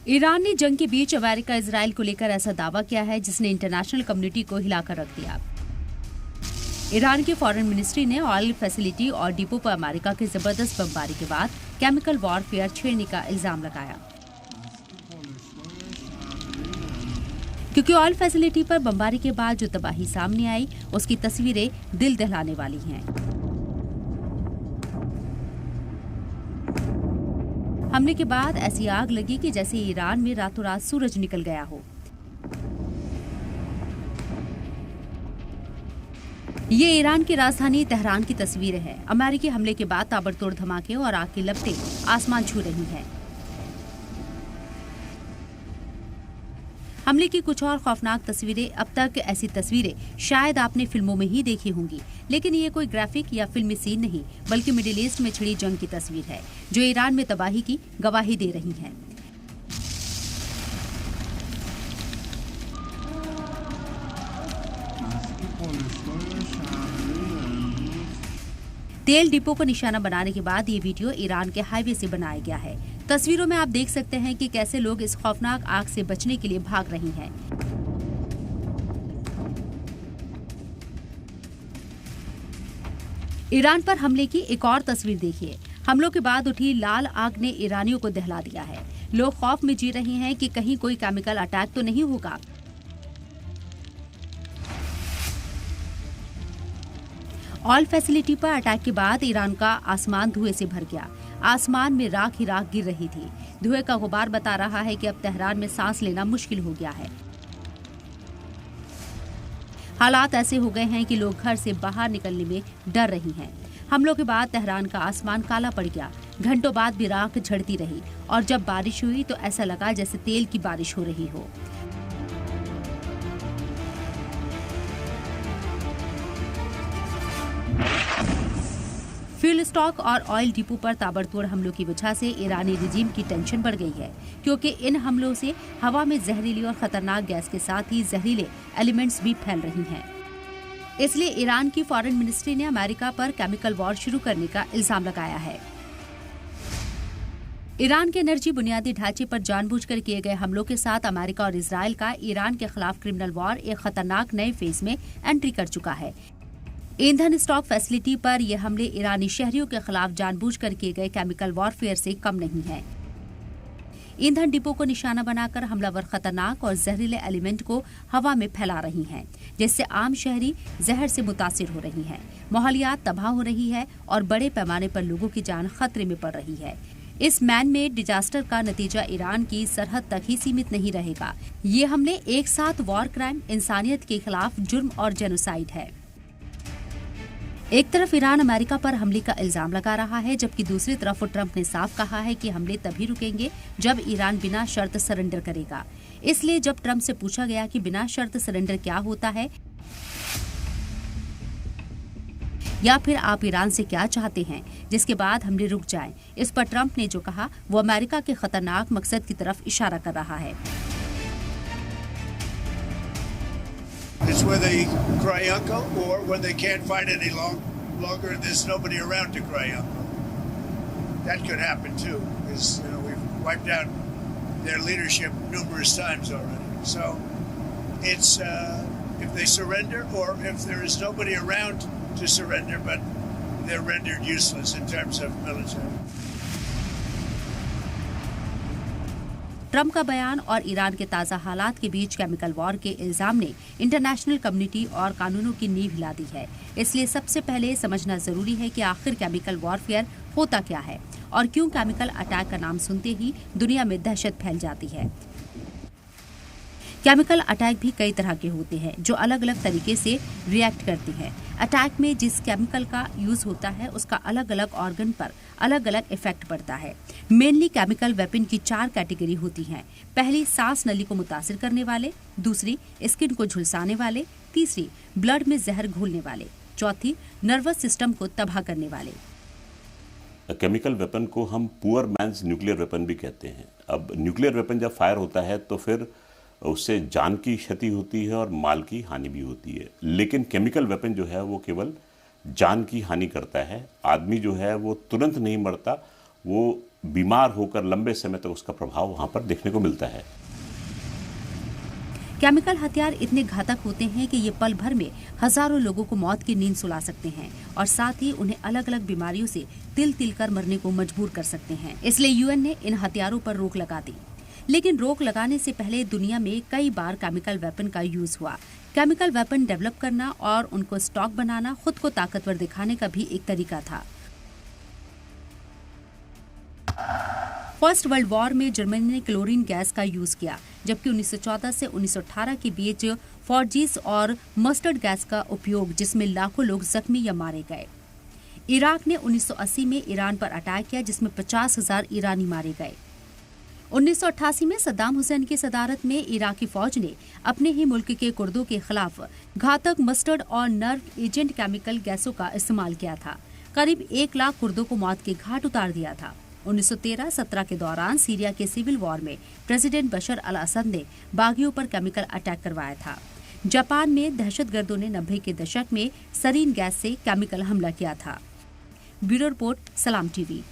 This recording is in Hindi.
ईरान ने जंग के बीच अमेरिका इजराइल को लेकर ऐसा दावा किया है जिसने इंटरनेशनल कम्युनिटी को हिलाकर रख दिया। ईरान की फॉरेन मिनिस्ट्री ने ऑयल फैसिलिटी और डिपो पर अमेरिका की जबरदस्त बमबारी के बाद केमिकल वॉरफेयर छेड़ने का इल्जाम लगाया। क्योंकि ऑयल फैसिलिटी पर बमबारी के बाद जो तबाही सामने आई उसकी तस्वीरें दिल दहलाने वाली हैं। हमले के बाद ऐसी आग लगी कि जैसे ईरान में रातों रात सूरज निकल गया हो। ये ईरान की राजधानी तेहरान की तस्वीरें हैं। अमेरिकी हमले के बाद ताबड़तोड़ धमाके और आग की लपटें आसमान छू रही हैं। हमले की कुछ और खौफनाक तस्वीरें। अब तक ऐसी तस्वीरें शायद आपने फिल्मों में ही देखी होंगी, लेकिन ये कोई ग्राफिक या फिल्मी सीन नहीं बल्कि मिडिल ईस्ट में छिड़ी जंग की तस्वीर है जो ईरान में तबाही की गवाही दे रही है। तेल डिपो को निशाना बनाने के बाद ये वीडियो ईरान के हाईवे से बनाया गया है। तस्वीरों में आप देख सकते हैं कि कैसे लोग इस खौफनाक आग से बचने के लिए भाग रहे हैं। ईरान पर हमले की एक और तस्वीर देखिए। हमलों के बाद उठी लाल आग ने ईरानियों को दहला दिया है। लोग खौफ में जी रहे हैं कि कहीं कोई केमिकल अटैक तो नहीं होगा। ऑयल फैसिलिटी पर अटैक के बाद ईरान का आसमान धुएं से भर गया। आसमान में राख ही राख गिर रही थी। धुएं का गुबार बता रहा है कि अब तेहरान में सांस लेना मुश्किल हो गया है। हालात ऐसे हो गए हैं कि लोग घर से बाहर निकलने में डर रही हैं। हमलों के बाद तेहरान का आसमान काला पड़ गया। घंटों बाद भी राख झड़ती रही और जब बारिश हुई तो ऐसा लगा जैसे तेल की बारिश हो रही हो। फ्यूल स्टॉक और ऑयल डिपो पर ताबड़तोड़ हमलों की वजह से ईरानी रिजीम की टेंशन बढ़ गई है, क्योंकि इन हमलों से हवा में जहरीली और खतरनाक गैस के साथ ही जहरीले एलिमेंट्स भी फैल रही हैं। इसलिए ईरान की फॉरेन मिनिस्ट्री ने अमेरिका पर केमिकल वॉर शुरू करने का इल्जाम लगाया है। ईरान के एनर्जी बुनियादी ढांचे पर जानबूझकर किए गए हमलों के साथ अमेरिका और इजराइल का ईरान के खिलाफ क्रिमिनल वॉर एक खतरनाक नए फेज में एंट्री कर चुका है। ईंधन स्टॉक फैसिलिटी पर यह हमले ईरानी शहरियों के खिलाफ जानबूझकर किए गए केमिकल वॉरफेयर से कम नहीं है। ईंधन डिपो को निशाना बनाकर हमलावर खतरनाक और जहरीले एलिमेंट को हवा में फैला रही हैं, जिससे आम शहरी जहर से मुतासिर हो रही हैं। माहौलियात तबाह हो रही है और बड़े पैमाने पर लोगों की जान खतरे में पड़ रही है। इस मैन मेड डिजास्टर का नतीजा ईरान की सरहद तक ही सीमित नहीं रहेगा। ये हमले एक साथ वॉर क्राइम, इंसानियत के खिलाफ जुर्म और जेनोसाइड है। एक तरफ ईरान अमेरिका पर हमले का इल्जाम लगा रहा है, जबकि दूसरी तरफ ट्रंप ने साफ कहा है कि हमले तभी रुकेंगे जब ईरान बिना शर्त सरेंडर करेगा। इसलिए जब ट्रंप से पूछा गया कि बिना शर्त सरेंडर क्या होता है या फिर आप ईरान से क्या चाहते हैं जिसके बाद हमले रुक जाएं, इस पर ट्रंप ने जो कहा वो अमेरिका के खतरनाक मकसद की तरफ इशारा कर रहा है। It's where they cry uncle, or when they can't fight any longer and there's nobody around to cry uncle. That could happen too, because we've wiped out their leadership numerous times already. So it's if they surrender, or if there is nobody around to surrender, but they're rendered useless in terms of military. Trump का बयान और ईरान के ताज़ा हालात के बीच केमिकल वॉर के इल्जाम ने इंटरनेशनल कम्युनिटी और कानूनों की नींव हिला दी है। इसलिए सबसे पहले समझना जरूरी है कि आखिर केमिकल वॉरफेयर होता क्या है और क्यों केमिकल अटैक का नाम सुनते ही दुनिया में दहशत फैल जाती है। केमिकल अटैक भी कई तरह के होते हैं जो अलग अलग तरीके से रिएक्ट करते हैं। अटैक में जिस केमिकल का यूज होता है उसका अलग अलग ऑर्गन पर अलग अलग इफेक्ट पड़ता है। मेनली केमिकल वेपन की 4 कैटेगरी होती हैं। पहली सांस नली को मुतासिर करने वाले, दूसरी स्किन को झुलसाने वाले, तीसरी ब्लड में जहर घोलने वाले, चौथी नर्वस सिस्टम को तबाह करने वाले। केमिकल वेपन को हम पुअर मैन्स न्यूक्लियर वेपन भी कहते हैं। अब न्यूक्लियर वेपन जब फायर होता है तो फिर उससे जान की क्षति होती है और माल की हानि भी होती है, लेकिन केमिकल वेपन जो है वो केवल जान की हानि करता है। आदमी जो है वो तुरंत नहीं मरता, वो बीमार होकर लंबे समय तक उसका प्रभाव वहां पर देखने को मिलता है। केमिकल हथियार इतने घातक होते हैं कि ये पल भर में हजारों लोगों को मौत की नींद सुला सकते हैं और साथ ही उन्हें अलग अलग बीमारियों से तिल तिल कर मरने को मजबूर कर सकते हैं। इसलिए यूएन ने इन हथियारों पर रोक लगा दी। लेकिन रोक लगाने से पहले दुनिया में कई बार केमिकल वेपन का यूज हुआ। केमिकल वेपन डेवलप करना और उनको स्टॉक बनाना खुद को ताकतवर दिखाने का भी एक तरीका था। फर्स्ट वर्ल्ड वॉर में जर्मनी ने क्लोरीन गैस का यूज किया, जबकि 1914 से 1918 के बीच फॉर्जीस और मस्टर्ड गैस का उपयोग, जिसमें लाखों लोग जख्मी या मारे गए। इराक ने 1980 में ईरान पर अटैक किया, जिसमें 50,000 ईरानी मारे गए। 1988 में सद्दाम हुसैन की सदारत में इराकी फौज ने अपने ही मुल्क के कुर्दों के खिलाफ घातक मस्टर्ड और नर्व एजेंट केमिकल गैसों का इस्तेमाल किया था। करीब 1 लाख कुर्दों को मौत के घाट उतार दिया था। 1913-17 के दौरान सीरिया के सिविल वॉर में प्रेसिडेंट बशर अल असद ने बागियों पर केमिकल अटैक करवाया था। जापान में दहशतगर्दों ने 90 के दशक में सरीन गैस से केमिकल हमला किया था। ब्यूरो रिपोर्ट, सलाम टीवी।